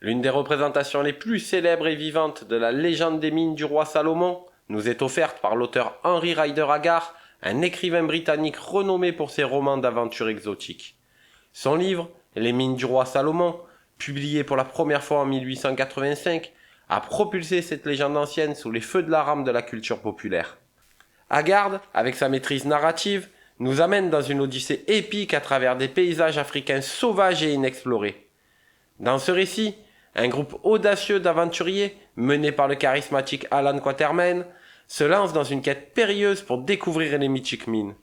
L'une des représentations les plus célèbres et vivantes de la légende des mines du roi Salomon nous est offerte par l'auteur Henry Rider Haggard, un écrivain britannique renommé pour ses romans d'aventure exotiques. Son livre, Les mines du roi Salomon, publié pour la première fois en 1885, a propulsé cette légende ancienne sous les feux de la rampe de la culture populaire. Haggard, avec sa maîtrise narrative, nous amène dans une odyssée épique à travers des paysages africains sauvages et inexplorés. Dans ce récit, un groupe audacieux d'aventuriers, mené par le charismatique Alan Quatermain, se lance dans une quête périlleuse pour découvrir les mythiques mines.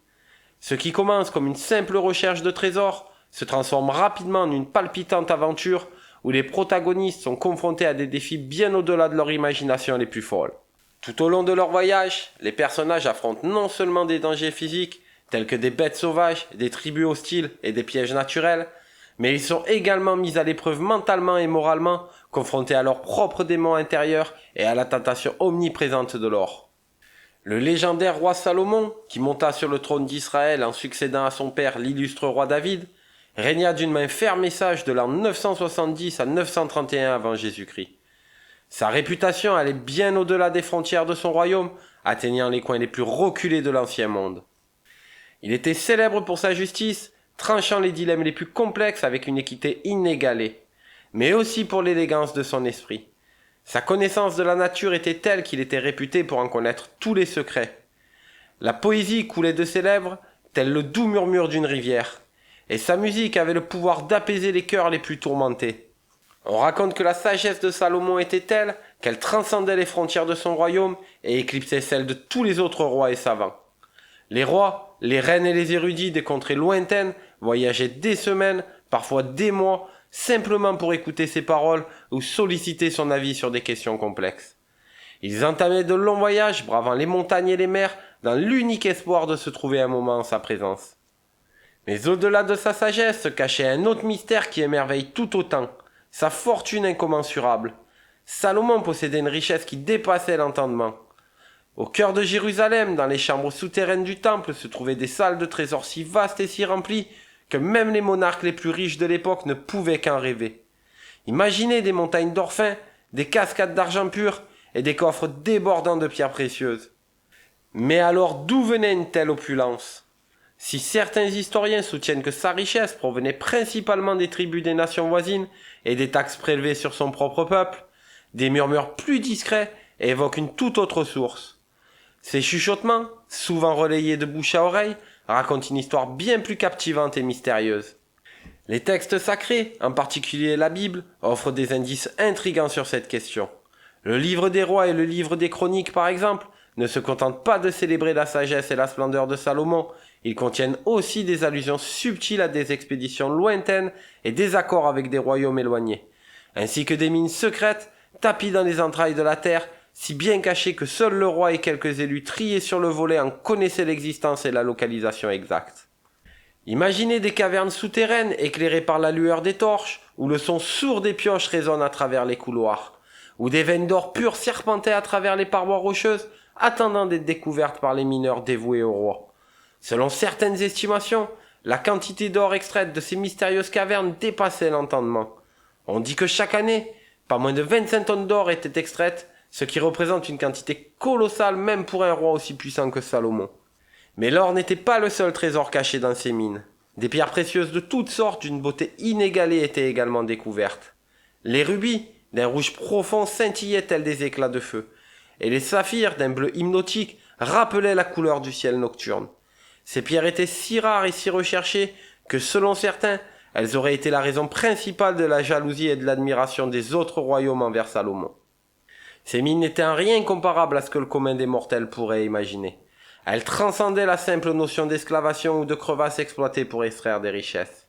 Ce qui commence comme une simple recherche de trésors se transforme rapidement en une palpitante aventure où les protagonistes sont confrontés à des défis bien au-delà de leur imagination les plus folles. Tout au long de leur voyage, les personnages affrontent non seulement des dangers physiques, tels que des bêtes sauvages, des tribus hostiles et des pièges naturels, mais ils sont également mis à l'épreuve mentalement et moralement, confrontés à leurs propres démons intérieurs et à la tentation omniprésente de l'or. Le légendaire roi Salomon, qui monta sur le trône d'Israël en succédant à son père l'illustre roi David, régna d'une main ferme et sage de l'an 970 à 931 avant Jésus-Christ. Sa réputation allait bien au-delà des frontières de son royaume, atteignant les coins les plus reculés de l'ancien monde. Il était célèbre pour sa justice, tranchant les dilemmes les plus complexes avec une équité inégalée, mais aussi pour l'élégance de son esprit. Sa connaissance de la nature était telle qu'il était réputé pour en connaître tous les secrets. La poésie coulait de ses lèvres, tel le doux murmure d'une rivière, et sa musique avait le pouvoir d'apaiser les cœurs les plus tourmentés. On raconte que la sagesse de Salomon était telle qu'elle transcendait les frontières de son royaume et éclipsait celles de tous les autres rois et savants. Les rois, les reines et les érudits des contrées lointaines voyageaient des semaines, parfois des mois, simplement pour écouter ses paroles ou solliciter son avis sur des questions complexes. Ils entamaient de longs voyages, bravant les montagnes et les mers, dans l'unique espoir de se trouver un moment en sa présence. Mais au-delà de sa sagesse se cachait un autre mystère qui émerveille tout autant, sa fortune incommensurable. Salomon possédait une richesse qui dépassait l'entendement. Au cœur de Jérusalem, dans les chambres souterraines du temple, se trouvaient des salles de trésors si vastes et si remplies que même les monarques les plus riches de l'époque ne pouvaient qu'en rêver. Imaginez des montagnes d'or fin, des cascades d'argent pur et des coffres débordant de pierres précieuses. Mais alors d'où venait une telle opulence ? Si certains historiens soutiennent que sa richesse provenait principalement des tribus des nations voisines et des taxes prélevées sur son propre peuple, des murmures plus discrets évoquent une toute autre source. Ces chuchotements, souvent relayés de bouche à oreille, racontent une histoire bien plus captivante et mystérieuse. Les textes sacrés, en particulier la Bible, offrent des indices intrigants sur cette question. Le livre des rois et le livre des chroniques, par exemple, ne se contentent pas de célébrer la sagesse et la splendeur de Salomon, ils contiennent aussi des allusions subtiles à des expéditions lointaines et des accords avec des royaumes éloignés, ainsi que des mines secrètes tapies dans les entrailles de la terre, si bien cachées que seul le roi et quelques élus triés sur le volet en connaissaient l'existence et la localisation exacte. Imaginez des cavernes souterraines éclairées par la lueur des torches, où le son sourd des pioches résonne à travers les couloirs, où des veines d'or pur serpentaient à travers les parois rocheuses, attendant d'être découvertes par les mineurs dévoués au roi. Selon certaines estimations, la quantité d'or extraite de ces mystérieuses cavernes dépassait l'entendement. On dit que chaque année, pas moins de 25 tonnes d'or étaient extraites, ce qui représente une quantité colossale même pour un roi aussi puissant que Salomon. Mais l'or n'était pas le seul trésor caché dans ces mines. Des pierres précieuses de toutes sortes d'une beauté inégalée étaient également découvertes. Les rubis, d'un rouge profond, scintillaient tels des éclats de feu, et les saphirs, d'un bleu hypnotique, rappelaient la couleur du ciel nocturne. Ces pierres étaient si rares et si recherchées que, selon certains, elles auraient été la raison principale de la jalousie et de l'admiration des autres royaumes envers Salomon. Ces mines n'étaient en rien comparables à ce que le commun des mortels pourrait imaginer. Elles transcendaient la simple notion d'exclavation ou de crevasse exploitée pour extraire des richesses.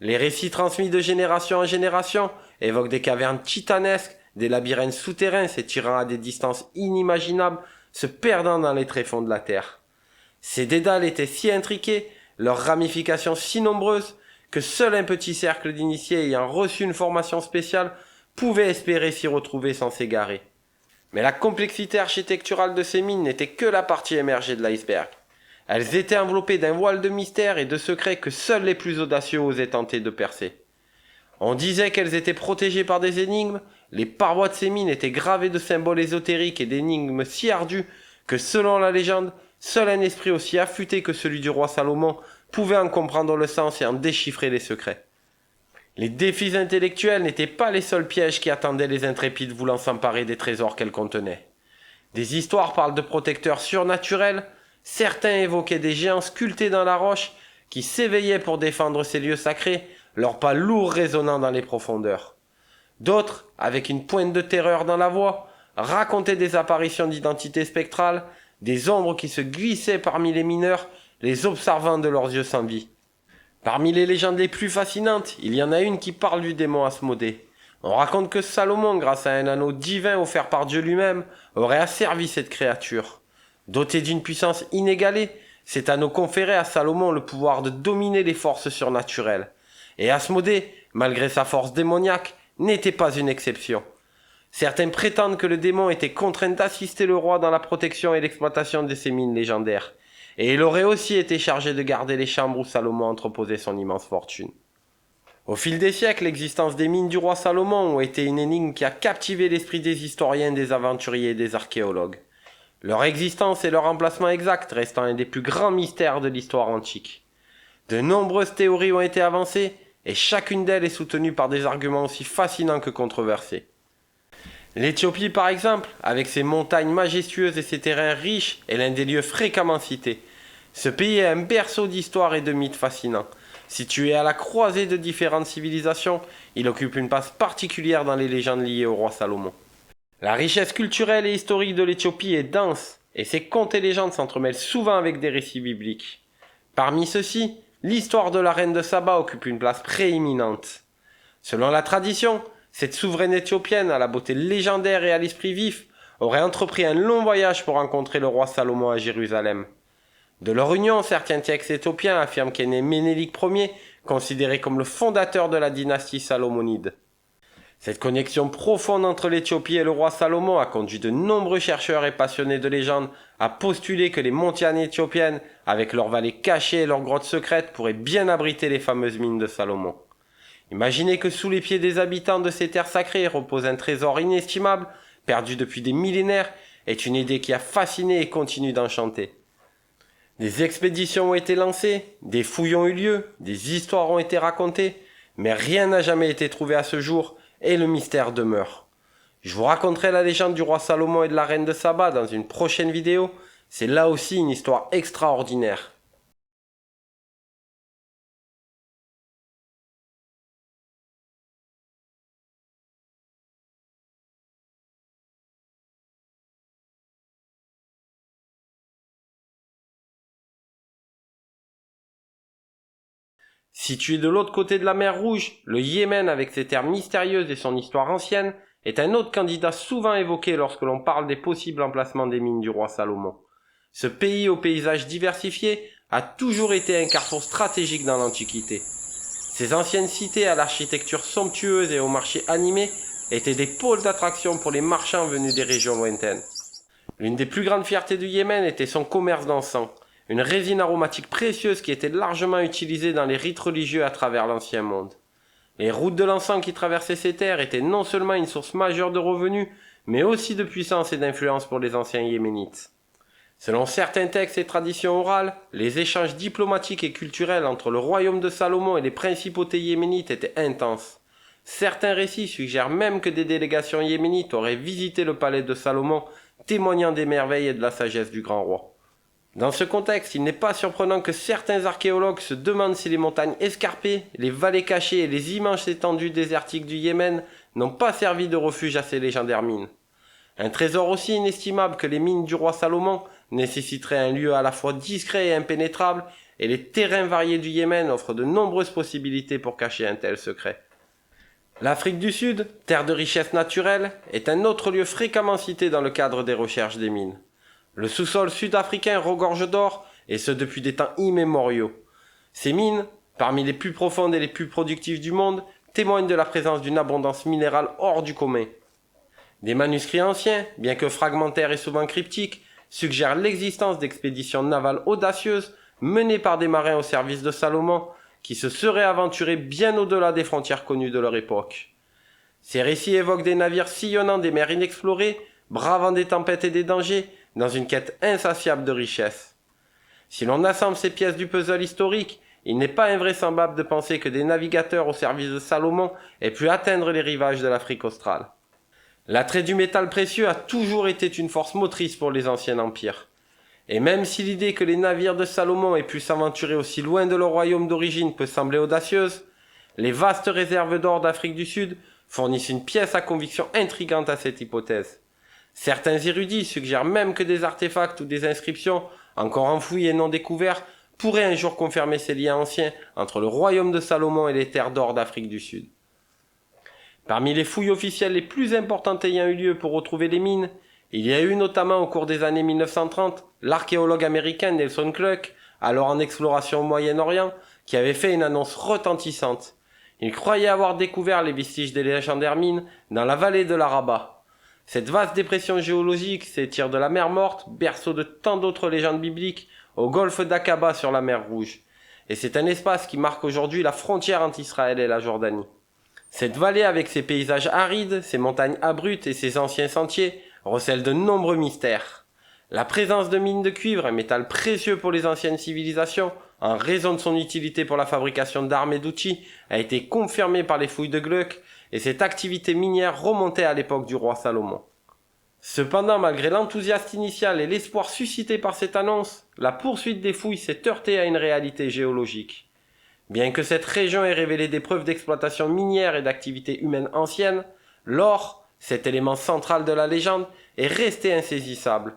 Les récits transmis de génération en génération évoquent des cavernes titanesques, des labyrinthes souterrains s'étirant à des distances inimaginables, se perdant dans les tréfonds de la terre. Ces dédales étaient si intriqués, leurs ramifications si nombreuses, que seul un petit cercle d'initiés ayant reçu une formation spéciale pouvait espérer s'y retrouver sans s'égarer. Mais la complexité architecturale de ces mines n'était que la partie émergée de l'iceberg. Elles étaient enveloppées d'un voile de mystère et de secrets que seuls les plus audacieux osaient tenter de percer. On disait qu'elles étaient protégées par des énigmes, les parois de ces mines étaient gravées de symboles ésotériques et d'énigmes si ardues que selon la légende, seul un esprit aussi affûté que celui du roi Salomon pouvait en comprendre le sens et en déchiffrer les secrets. Les défis intellectuels n'étaient pas les seuls pièges qui attendaient les intrépides voulant s'emparer des trésors qu'elles contenaient. Des histoires parlent de protecteurs surnaturels, certains évoquaient des géants sculptés dans la roche qui s'éveillaient pour défendre ces lieux sacrés, leurs pas lourds résonnant dans les profondeurs. D'autres, avec une pointe de terreur dans la voix, racontaient des apparitions d'identités spectrales, des ombres qui se glissaient parmi les mineurs, les observant de leurs yeux sans vie. Parmi les légendes les plus fascinantes, il y en a une qui parle du démon Asmodée. On raconte que Salomon, grâce à un anneau divin offert par Dieu lui-même, aurait asservi cette créature. Doté d'une puissance inégalée, cet anneau conférait à Salomon le pouvoir de dominer les forces surnaturelles. Et Asmodée, malgré sa force démoniaque, n'était pas une exception. Certains prétendent que le démon était contraint d'assister le roi dans la protection et l'exploitation de ces mines légendaires. Et il aurait aussi été chargé de garder les chambres où Salomon entreposait son immense fortune. Au fil des siècles, l'existence des mines du roi Salomon a été une énigme qui a captivé l'esprit des historiens, des aventuriers et des archéologues. Leur existence et leur emplacement exact restant un des plus grands mystères de l'histoire antique. De nombreuses théories ont été avancées, et chacune d'elles est soutenue par des arguments aussi fascinants que controversés. L'Éthiopie, par exemple, avec ses montagnes majestueuses et ses terrains riches, est l'un des lieux fréquemment cités. Ce pays est un berceau d'histoire et de mythes fascinants. Situé à la croisée de différentes civilisations, il occupe une place particulière dans les légendes liées au roi Salomon. La richesse culturelle et historique de l'Éthiopie est dense, et ses contes et légendes s'entremêlent souvent avec des récits bibliques. Parmi ceux-ci, l'histoire de la reine de Saba occupe une place prééminente. Selon la tradition, cette souveraine éthiopienne à la beauté légendaire et à l'esprit vif aurait entrepris un long voyage pour rencontrer le roi Salomon à Jérusalem. De leur union, certains textes éthiopiens affirment qu'est né Ménélique Ier, considéré comme le fondateur de la dynastie salomonide. Cette connexion profonde entre l'Éthiopie et le roi Salomon a conduit de nombreux chercheurs et passionnés de légendes à postuler que les montagnes éthiopiennes, avec leurs vallées cachées et leurs grottes secrètes, pourraient bien abriter les fameuses mines de Salomon. Imaginez que sous les pieds des habitants de ces terres sacrées repose un trésor inestimable, perdu depuis des millénaires, est une idée qui a fasciné et continue d'enchanter. Des expéditions ont été lancées, des fouilles ont eu lieu, des histoires ont été racontées, mais rien n'a jamais été trouvé à ce jour, et le mystère demeure. Je vous raconterai la légende du roi Salomon et de la reine de Saba dans une prochaine vidéo, c'est là aussi une histoire extraordinaire. Situé de l'autre côté de la mer Rouge, le Yémen avec ses terres mystérieuses et son histoire ancienne est un autre candidat souvent évoqué lorsque l'on parle des possibles emplacements des mines du roi Salomon. Ce pays au paysage diversifié a toujours été un carrefour stratégique dans l'Antiquité. Ces anciennes cités à l'architecture somptueuse et au marché animé étaient des pôles d'attraction pour les marchands venus des régions lointaines. L'une des plus grandes fiertés du Yémen était son commerce d'encens, une résine aromatique précieuse qui était largement utilisée dans les rites religieux à travers l'ancien monde. Les routes de l'encens qui traversaient ces terres étaient non seulement une source majeure de revenus, mais aussi de puissance et d'influence pour les anciens yéménites. Selon certains textes et traditions orales, les échanges diplomatiques et culturels entre le royaume de Salomon et les principautés yéménites étaient intenses. Certains récits suggèrent même que des délégations yéménites auraient visité le palais de Salomon, témoignant des merveilles et de la sagesse du grand roi. Dans ce contexte, il n'est pas surprenant que certains archéologues se demandent si les montagnes escarpées, les vallées cachées et les immenses étendues désertiques du Yémen n'ont pas servi de refuge à ces légendaires mines. Un trésor aussi inestimable que les mines du roi Salomon nécessiterait un lieu à la fois discret et impénétrable, et les terrains variés du Yémen offrent de nombreuses possibilités pour cacher un tel secret. L'Afrique du Sud, terre de richesse naturelle, est un autre lieu fréquemment cité dans le cadre des recherches des mines. Le sous-sol sud-africain regorge d'or, et ce depuis des temps immémoriaux. Ces mines, parmi les plus profondes et les plus productives du monde, témoignent de la présence d'une abondance minérale hors du commun. Des manuscrits anciens, bien que fragmentaires et souvent cryptiques, suggèrent l'existence d'expéditions navales audacieuses menées par des marins au service de Salomon, qui se seraient aventurés bien au-delà des frontières connues de leur époque. Ces récits évoquent des navires sillonnant des mers inexplorées, bravant des tempêtes et des dangers, dans une quête insatiable de richesse. Si l'on assemble ces pièces du puzzle historique, il n'est pas invraisemblable de penser que des navigateurs au service de Salomon aient pu atteindre les rivages de l'Afrique australe. L'attrait du métal précieux a toujours été une force motrice pour les anciens empires. Et même si l'idée que les navires de Salomon aient pu s'aventurer aussi loin de leur royaume d'origine peut sembler audacieuse, les vastes réserves d'or d'Afrique du Sud fournissent une pièce à conviction intrigante à cette hypothèse. Certains érudits suggèrent même que des artefacts ou des inscriptions, encore enfouis et non découverts, pourraient un jour confirmer ces liens anciens entre le royaume de Salomon et les terres d'or d'Afrique du Sud. Parmi les fouilles officielles les plus importantes ayant eu lieu pour retrouver les mines, il y a eu notamment au cours des années 1930 l'archéologue américain Nelson Gluck, alors en exploration au Moyen-Orient, qui avait fait une annonce retentissante. Il croyait avoir découvert les vestiges des légendaires mines dans la vallée de l'Araba. Cette vaste dépression géologique s'étire de la mer Morte, berceau de tant d'autres légendes bibliques, au golfe d'Aqaba sur la mer Rouge. Et c'est un espace qui marque aujourd'hui la frontière entre Israël et la Jordanie. Cette vallée, avec ses paysages arides, ses montagnes abruptes et ses anciens sentiers, recèle de nombreux mystères. La présence de mines de cuivre, un métal précieux pour les anciennes civilisations, en raison de son utilité pour la fabrication d'armes et d'outils, a été confirmée par les fouilles de Gluck, et cette activité minière remontait à l'époque du roi Salomon. Cependant, malgré l'enthousiasme initial et l'espoir suscité par cette annonce, la poursuite des fouilles s'est heurtée à une réalité géologique. Bien que cette région ait révélé des preuves d'exploitation minière et d'activité humaine ancienne, l'or, cet élément central de la légende, est resté insaisissable.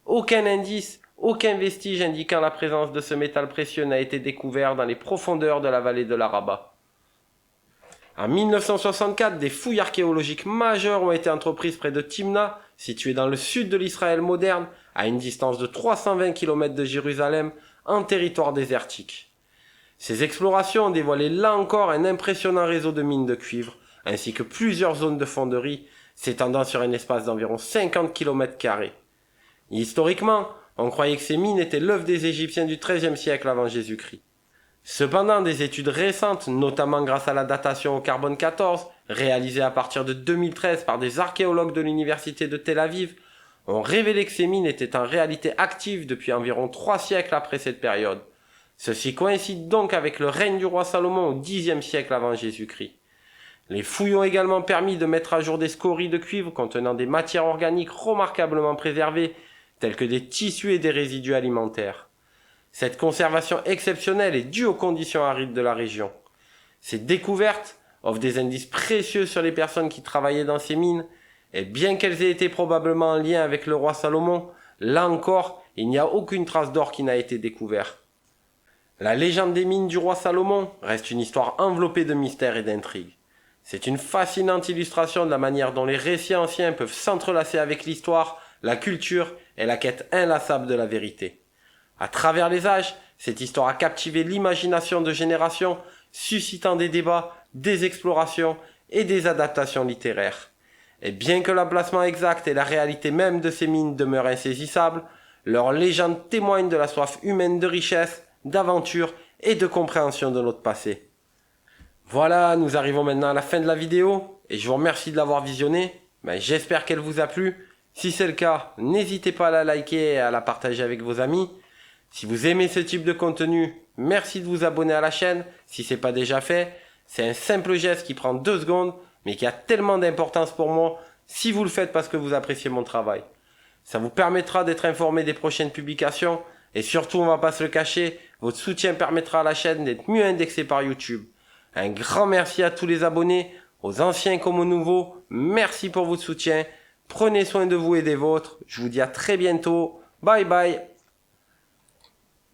Aucun indice, aucun vestige indiquant la présence de ce métal précieux n'a été découvert dans les profondeurs de la vallée de l'Araba. En 1964, des fouilles archéologiques majeures ont été entreprises près de Timna, située dans le sud de l'Israël moderne, à une distance de 320 km de Jérusalem, en territoire désertique. Ces explorations ont dévoilé là encore un impressionnant réseau de mines de cuivre, ainsi que plusieurs zones de fonderie, s'étendant sur un espace d'environ 50 km². Historiquement, on croyait que ces mines étaient l'œuvre des Égyptiens du XIIIe siècle avant Jésus-Christ. Cependant, des études récentes, notamment grâce à la datation au carbone 14, réalisée à partir de 2013 par des archéologues de l'université de Tel Aviv, ont révélé que ces mines étaient en réalité actives depuis environ 3 siècles après cette période. Ceci coïncide donc avec le règne du roi Salomon au Xe siècle avant Jésus-Christ. Les fouilles ont également permis de mettre à jour des scories de cuivre contenant des matières organiques remarquablement préservées, telles que des tissus et des résidus alimentaires. Cette conservation exceptionnelle est due aux conditions arides de la région. Ces découvertes offrent des indices précieux sur les personnes qui travaillaient dans ces mines, et bien qu'elles aient été probablement en lien avec le roi Salomon, là encore, il n'y a aucune trace d'or qui n'a été découverte. La légende des mines du roi Salomon reste une histoire enveloppée de mystères et d'intrigues. C'est une fascinante illustration de la manière dont les récits anciens peuvent s'entrelacer avec l'histoire, la culture et la quête inlassable de la vérité. À travers les âges, cette histoire a captivé l'imagination de générations, suscitant des débats, des explorations et des adaptations littéraires. Et bien que l'emplacement exact et la réalité même de ces mines demeurent insaisissables, leur légende témoigne de la soif humaine de richesse, d'aventure et de compréhension de notre passé. Voilà, nous arrivons maintenant à la fin de la vidéo et je vous remercie de l'avoir visionnée. J'espère qu'elle vous a plu. Si c'est le cas, n'hésitez pas à la liker et à la partager avec vos amis. Si vous aimez ce type de contenu, merci de vous abonner à la chaîne si ce n'est pas déjà fait. C'est un simple geste qui prend 2 secondes mais qui a tellement d'importance pour moi si vous le faites parce que vous appréciez mon travail. Ça vous permettra d'être informé des prochaines publications et surtout, on va pas se le cacher, votre soutien permettra à la chaîne d'être mieux indexée par YouTube. Un grand merci à tous les abonnés, aux anciens comme aux nouveaux. Merci pour votre soutien. Prenez soin de vous et des vôtres. Je vous dis à très bientôt. Bye bye.